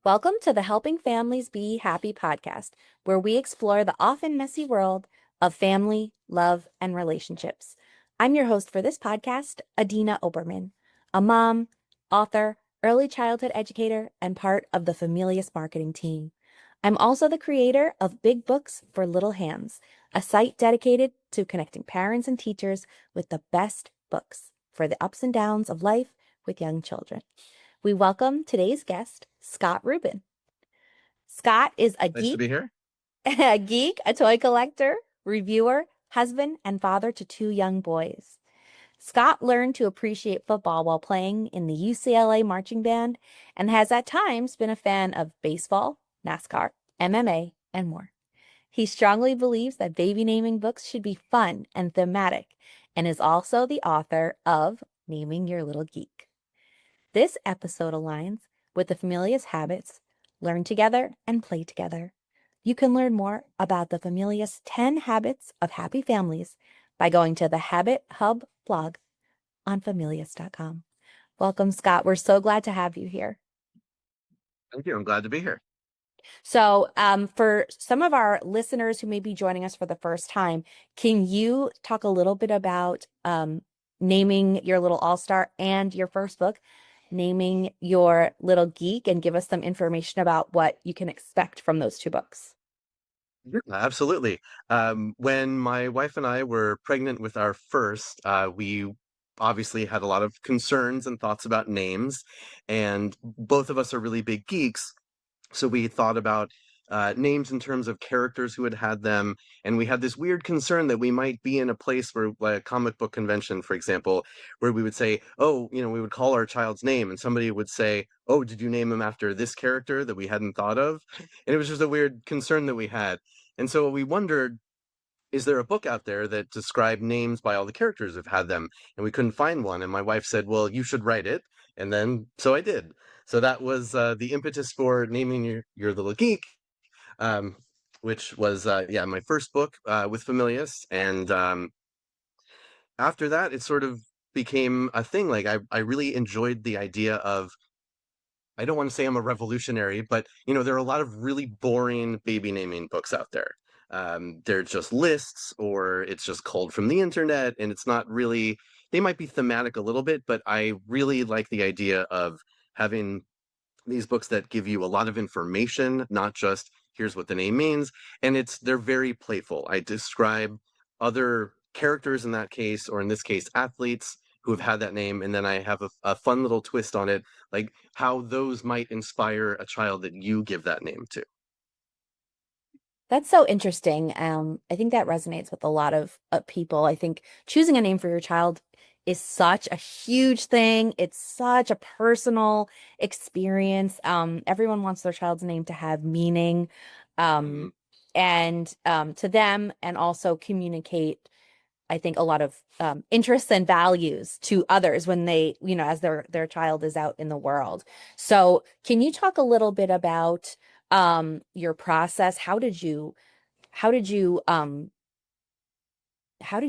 Welcome to the Helping Families Be Happy podcast, where we explore the often messy world of family, love, and relationships. I'm your host for this podcast, Adina Oberman, a mom, author, early childhood educator, and part of the Familius marketing team. I'm also the creator of Big Books for Little Hands, a site dedicated to connecting parents and teachers with the best books for the ups and downs of life with young children. We welcome today's guest, Scott Rubin. Scott is a Nice to be geek, here. a toy collector, reviewer, husband, and father to two young boys. Scott learned to appreciate football while playing in the UCLA marching band and has at times been a fan of baseball, NASCAR, MMA, and more. He strongly believes that baby naming books should be fun and thematic and is also the author of Naming Your Little Geek. This episode aligns with the Familius habits, learn together and play together. You can learn more about the Familius 10 Habits of Happy Families by going to the Habit Hub blog on familius.com. Welcome, Scott. We're so glad to have you here. Thank you. I'm glad to be here. So, for some of our listeners who may be joining us for the first time, can you talk a little bit about naming your little all-star and your first book, Naming Your Little Geek, and give us some information about what you can expect from those two books? Yeah, absolutely. When my wife and I were pregnant with our first, we obviously had a lot of concerns and thoughts about names, and both of us are really big geeks. So we thought about names in terms of characters who had had them, and we had this weird concern that we might be in a place where, like a comic book convention, for example, where we would say, "Oh, we would call our child's name," and somebody would say, "Oh, did you name him after this character that we hadn't thought of?" And it was just a weird concern that we had. And so we wondered, is there a book out there that described names by all the characters who've had them? And we couldn't find one. And my wife said, "Well, you should write it." And then so I did. So that was the impetus for naming your little geek, um, which was yeah, my first book with Familius. And after that, it sort of became a thing. Like I really enjoyed the idea of, I don't want to say I'm a revolutionary, but there are a lot of really boring baby naming books out there. They're just lists, or it's just culled from the internet, and it's not really. They might be thematic a little bit, but I really like the idea of having these books that give you a lot of information, not just here's what the name means. And they're very playful. I describe other characters in that case, or in this case, athletes who have had that name, and then I have a fun little twist on it, like how those might inspire a child that you give that name to. That's so interesting. I think that resonates with a lot of people. I think choosing a name for your child is such a huge thing. It's such a personal experience. Everyone wants their child's name to have meaning, Mhm. um, and to them, and also communicate, I think, a lot of interests and values to others when they, as their child is out in the world. So, can you talk a little bit about your process? How did you how did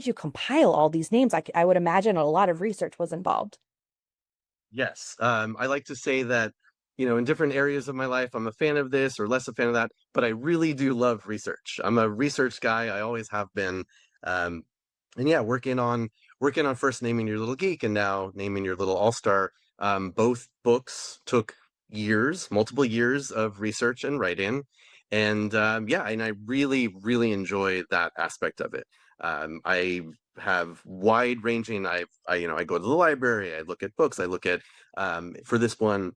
you compile all these names? I would imagine a lot of research was involved. Yes. I like to say that, in different areas of my life, I'm a fan of this or less a fan of that, but I really do love research. I'm a research guy. I always have been. Um, and yeah, working on first Naming Your Little Geek and now Naming Your Little All-Star. Both books took years, multiple years of research and writing. And yeah, and I really, really enjoy that aspect of it. I have wide ranging. I go to the library. I look at books. I look at for this one,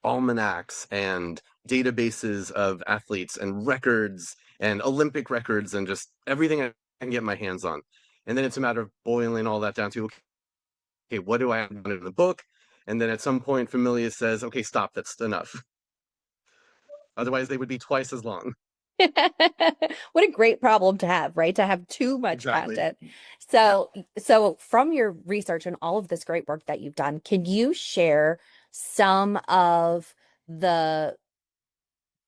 almanacs and databases of athletes and records and Olympic records and just everything I can get my hands on. And then it's a matter of boiling all that down to, okay, what do I have in the book? And then at some point, Familia says, okay, stop, that's enough. Otherwise, they would be twice as long. What a great problem to have, right? To have too much Exactly. content. Yeah. So from your research and all of this great work that you've done, can you share some of the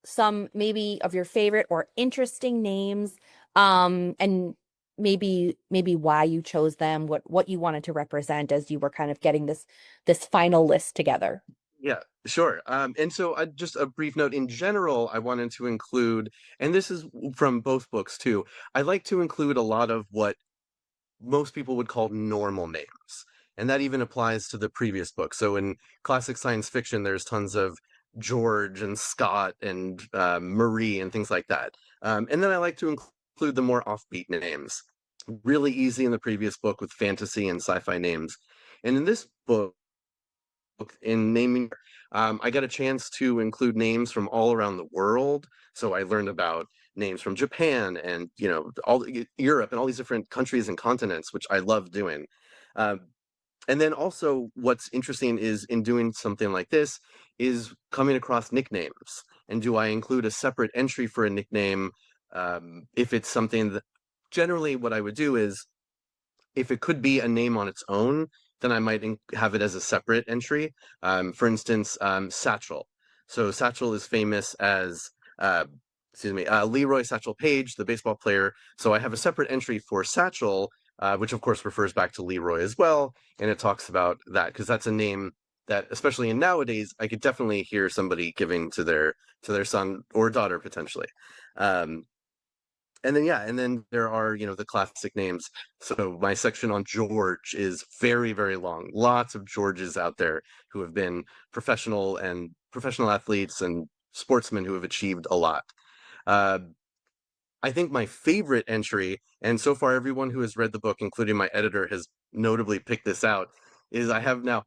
some maybe of your favorite or interesting names, and maybe why you chose them, what you wanted to represent as you were kind of getting this final list together? Yeah, sure. And so just a brief note in general, I wanted to include, and this is from both books too, I like to include a lot of what most people would call normal names. And that even applies to the previous book. So in classic science fiction, there's tons of George and Scott and Marie and things like that. And then I like to include the more offbeat names. Really easy in the previous book with fantasy and sci-fi names. And in this book, in naming, I got a chance to include names from all around the world. So I learned about names from Japan and all Europe and all these different countries and continents, which I love doing. Um, and then also, what's interesting is in doing something like this is coming across nicknames. And do I include a separate entry for a nickname if it's something that generally what I would do is if it could be a name on its own, then I might have it as a separate entry. For instance, Satchel. So Satchel is famous as, uh, Leroy Satchel Paige, the baseball player. So I have a separate entry for Satchel, which of course refers back to Leroy as well, and it talks about that because that's a name that, especially in nowadays, I could definitely hear somebody giving to their son or daughter potentially. Um, and then yeah, and then there are, the classic names. So my section on George is very, very long. Lots of Georges out there who have been professional athletes and sportsmen who have achieved a lot. Uh, I think my favorite entry, and so far everyone who has read the book, including my editor, has notably picked this out, is I have now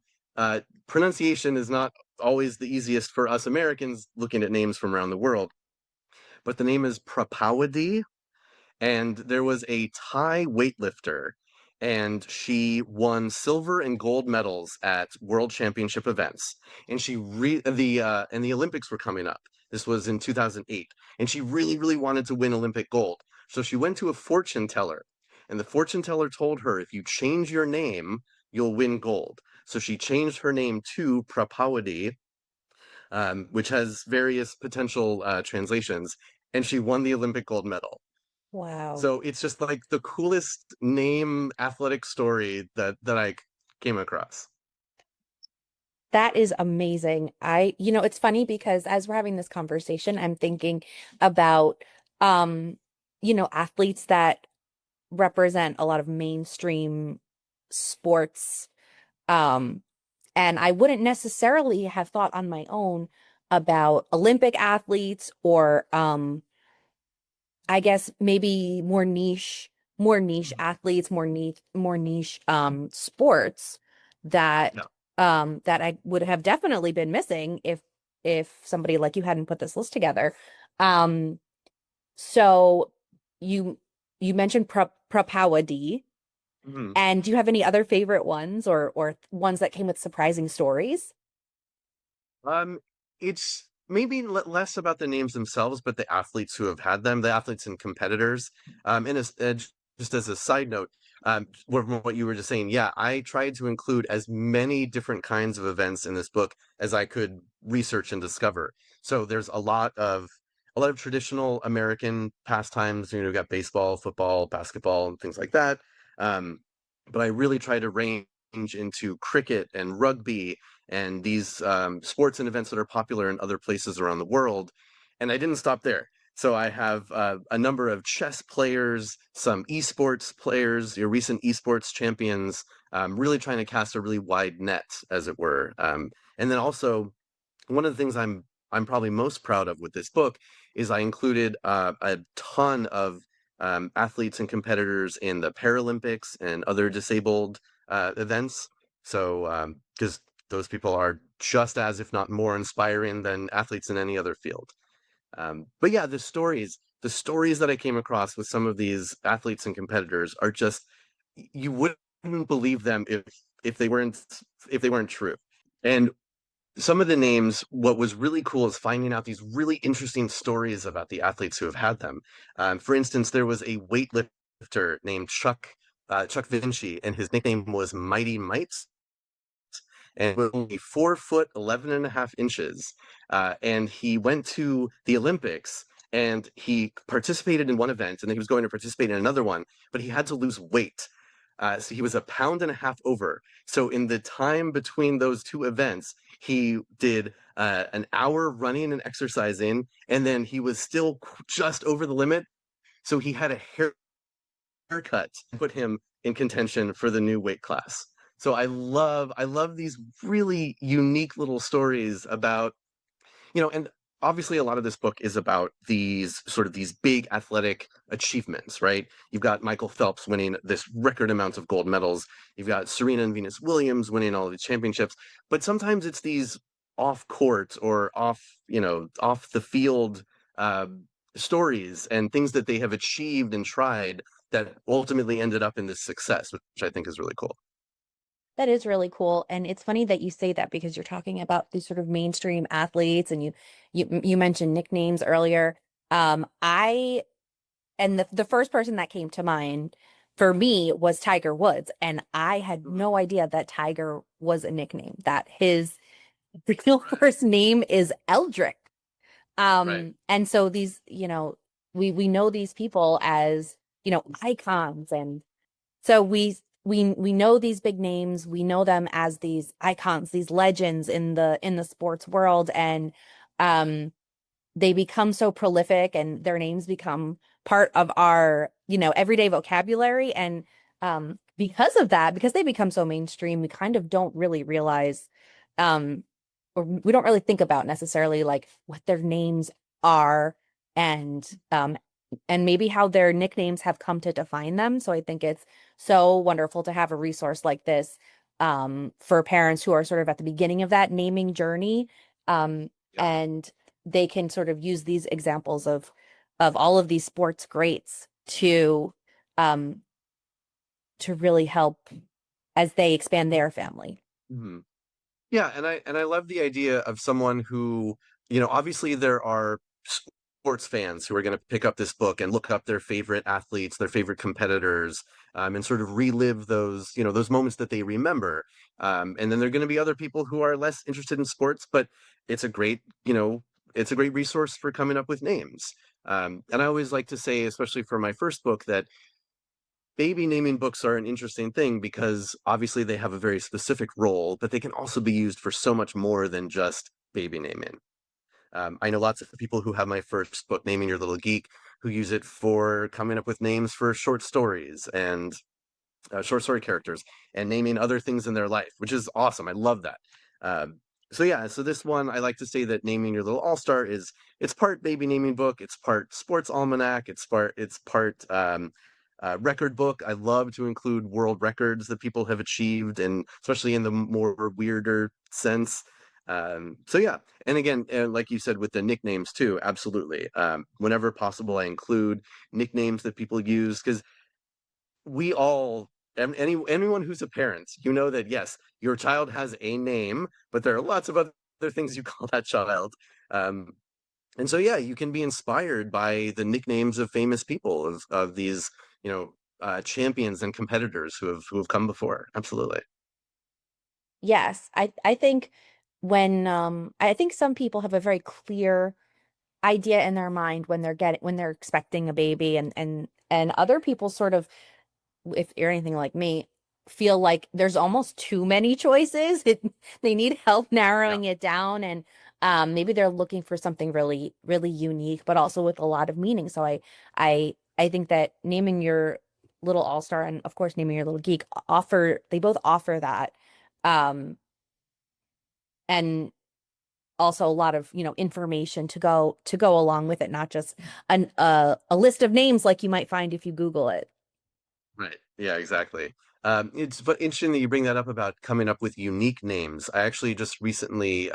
pronunciation is not always the easiest for us Americans looking at names from around the world, but the name is Prapawadi, and there was a Thai weightlifter, and she won silver and gold medals at world championship events. And the Olympics were coming up. This was in 2008, and she really, really wanted to win Olympic gold. So she went to a fortune teller, and the fortune teller told her, if you change your name, you'll win gold. So she changed her name to Prapawadi, which has various potential translations, and she won the Olympic gold medal. Wow. So it's just like the coolest name athletic story that I came across. That is amazing. It's funny because as we're having this conversation, I'm thinking about, um, athletes that represent a lot of mainstream sports. Um, and I wouldn't necessarily have thought on my own about Olympic athletes or, I guess maybe more niche Mhm. athletes, more niche sports that Yeah. that I would have definitely been missing if somebody like you hadn't put this list together. Um so you you mentioned Prapawadi, Mhm. and do you have any other favorite ones or ones that came with surprising stories? Um, it's maybe less about the names themselves, but the athletes who have had them, the athletes and competitors. Just as a side note, from what you were just saying, yeah, I tried to include as many different kinds of events in this book as I could research and discover. So there's a lot of traditional American pastimes. You got baseball, football, basketball, and things like that. Um, but I really try to range into cricket and rugby and these sports and events that are popular in other places around the world. And I didn't stop there. So I have a number of chess players, some esports players, your recent esports champions, really trying to cast a really wide net, as it were. And then also one of the things I'm probably most proud of with this book is I included a ton of athletes and competitors in the Paralympics and other disabled events. So because those people are just as, if not more, inspiring than athletes in any other field. But yeah, the stories that I came across with some of these athletes and competitors are just you wouldn't believe them if they weren't true. And some of the names, what was really cool is finding out these really interesting stories about the athletes who have had them. For instance, there was a weightlifter named Chuck Vinci, and his nickname was Mighty Mites, and he was only 4 foot 11 and a half inches. And he went to the Olympics and he participated in one event, and then he was going to participate in another one, but he had to lose weight. So he was a pound and a half over. So in the time between those two events, he did an hour running and exercising, and then he was still just over the limit. So he had a haircut to put him in contention for the new weight class. So I love these really unique little stories about, and obviously a lot of this book is about these big athletic achievements, right? You've got Michael Phelps winning this record amounts of gold medals. You've got Serena and Venus Williams winning all of the championships. But sometimes it's these off court or off the field uh, stories and things that they have achieved and tried that ultimately ended up in this success, which I think is really cool. That is really cool. And it's funny that you say that because you're talking about these sort of mainstream athletes and you mentioned nicknames earlier. I and the first person that came to mind for me was Tiger Woods. And I had Mhm. no idea that Tiger was a nickname, that his real Right. first name is Eldrick. Right. And so these, we know these people as, icons, and so we know these big names, we know them as these icons, these legends in the sports world, and um they become so prolific and their names become part of our, everyday vocabulary. And because of that, because they become so mainstream, we kind of don't really realize, um, or we don't really think about necessarily like what their names are, and and maybe how their nicknames have come to define them. So I think it's so wonderful to have a resource like this, for parents who are sort of at the beginning of that naming journey. Yeah. And they can sort of use these examples of all of these sports greats um to really help as they expand their family. Mhm. Yeah, and I love the idea of someone who, obviously there are sports fans who are going to pick up this book and look up their favorite athletes, their favorite competitors, and sort of relive those moments that they remember. And then there are going to be other people who are less interested in sports, but it's a great, you know, it's a great resource for coming up with names. And I always like to say, especially for my first book, that baby naming books are an interesting thing because obviously they have a very specific role, but they can also be used for so much more than just baby naming. I know lots of people who have my first book, Naming Your Little Geek, who use it for coming up with names for short stories and short story characters and naming other things in their life, which is awesome. I love that. So yeah, so this one I like to say that Naming Your Little All Star is it's part baby naming book, it's part sports almanac, it's part record book. I love to include world records that people have achieved, and especially in the more weirder sense. So yeah, and again, like you said with the nicknames too, absolutely. Whenever possible, I include nicknames that people use because we all anyone who's a parent, you know that yes, your child has a name, but there are lots of other things you call that child. Um, and so yeah, you can be inspired by the nicknames of famous people of these, champions and competitors who have come before. Absolutely. Yes, I think I think some people have a very clear idea in their mind when they're expecting a baby, and other people sort of, if you're anything like me, feel like there's almost too many choices. They need help Yeah. narrowing it down, and maybe they're looking for something really, really unique, but also with a lot of meaning. So I think that naming your little all-star and of course naming your little geek they both offer that, um, and also a lot of information to go along with it, not just a list of names like you might find if you Google it. Right. Yeah, exactly. It's but interesting that you bring that up about coming up with unique names. I actually just recently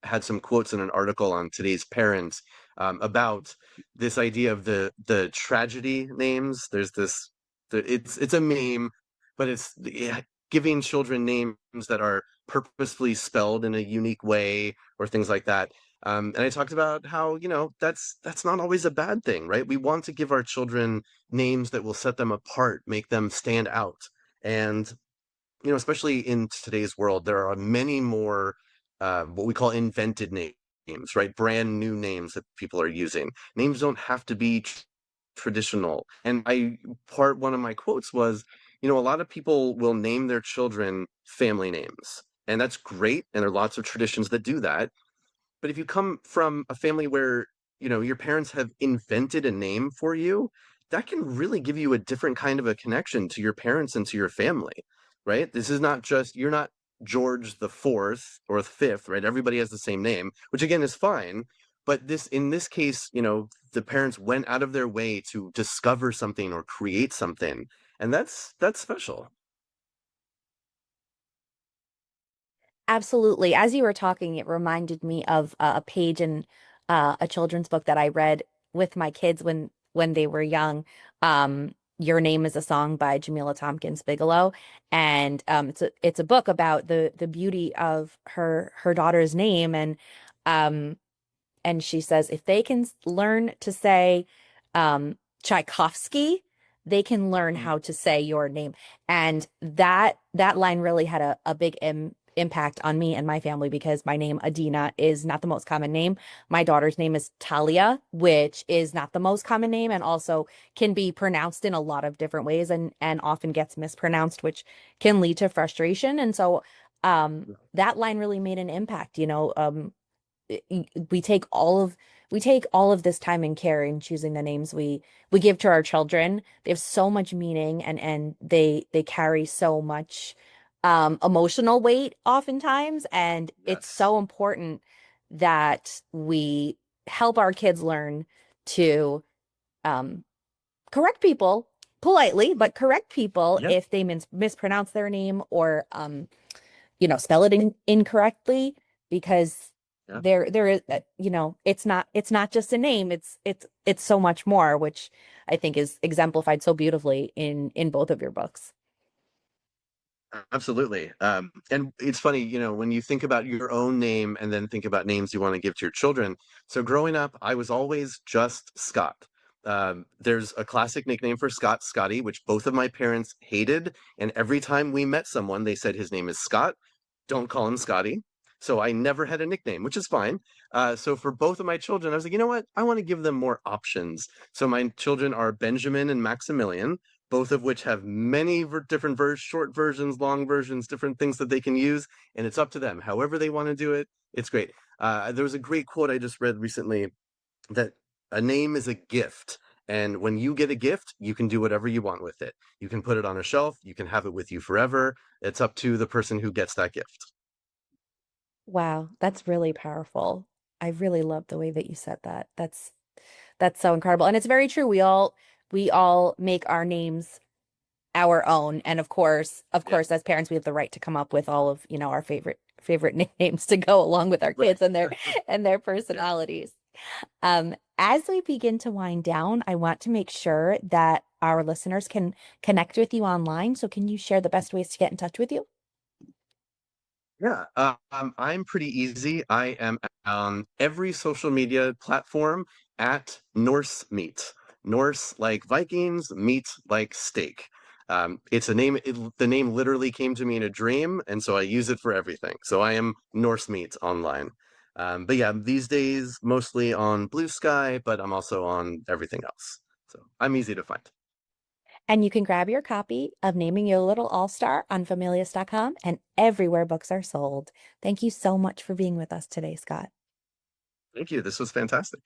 had some quotes in an article on today's Parents about this idea of the tragedy names. There's it's a meme, but it's yeah, giving children names that are purposefully spelled in a unique way or things like that. And I talked about how, that's not always a bad thing, right? We want to give our children names that will set them apart, make them stand out. And, especially in today's world, there are many more what we call invented names, right? Brand new names that people are using. Names don't have to be traditional. And one of my quotes was, a lot of people will name their children family names, and that's great. And there are lots of traditions that do that. But if you come from a family where, your parents have invented a name for you, that can really give you a different kind of a connection to your parents and to your family, right? This is not just, you're not George the fourth or the fifth, right? Everybody has the same name, which again is fine. But in this case, the parents went out of their way to discover something or create something. And that's special. Absolutely. As you were talking, it reminded me of a page in a children's book that I read with my kids when they were young. Your Name is a Song by Jamila Tompkins Bigelow, and it's a book about the beauty of her daughter's name, um, and she says if they can learn to say Tchaikovsky, they can learn Mm. how to say your name. And that line really had a big impact on me and my family because my name Adina is not the most common name. My daughter's name is Talia, which is not the most common name and also can be pronounced in a lot of different ways and often gets mispronounced, which can lead to frustration. And so that line really made an impact, we take all of we take all of this time and care in choosing the names we give to our children. They have so much meaning and they carry so much emotional weight oftentimes, and it's Yes. so important that we help our kids learn to um correct people politely, but correct people Yep. if they mispronounce their name or spell it incorrectly because Yeah. there is it's not just a name, it's so much more, which I think is exemplified so beautifully in both of your books. Absolutely. And it's funny, when you think about your own name and then think about names you want to give to your children. So growing up, I was always just Scott. There's a classic nickname for Scott, Scotty, which both of my parents hated. And every time we met someone, they said his name is Scott. Don't call him Scotty. So I never had a nickname, which is fine. So for both of my children, I was like, you know what? I want to give them more options. So my children are Benjamin and Maximilian, both of which have many different short versions, long versions, different things that they can use, and it's up to them. However they want to do it, it's great. There was a great quote I just read recently that a name is a gift. And when you get a gift, you can do whatever you want with it. You can put it on a shelf, you can have it with you forever. It's up to the person who gets that gift. Wow, that's really powerful. I really love the way that you said that. That's so incredible, and it's very true. We all make our names our own, and of Yeah, course as parents we have the right to come up with all of our favorite nicknames to go along with our right. kids and their Yeah. personalities. As we begin to wind down, I want to make sure that our listeners can connect with you online. So can you share the best ways to get in touch with you? Yeah, I'm pretty easy. I am on every social media platform at Norse Meat. Norse like Vikings, meat like steak. It's a name. The name literally came to me in a dream, and so I use it for everything. So I am Norse Meat online. But yeah, these days mostly on Blue Sky, but I'm also on everything else. So I'm easy to find. And you can grab your copy of Naming Your Little All-Star on Familius.com and everywhere books are sold. Thank you so much for being with us today, Scott. Thank you. This was fantastic.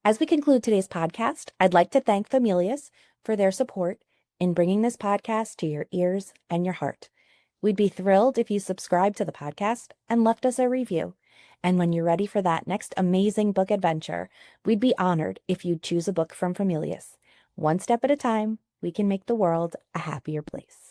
As we conclude today's podcast, I'd like to thank Familius for their support in bringing this podcast to your ears and your heart. We'd be thrilled if you subscribed to the podcast and left us a review. And when you're ready for that next amazing book adventure, we'd be honored if you'd choose a book from Familius. One step at a time, we can make the world a happier place.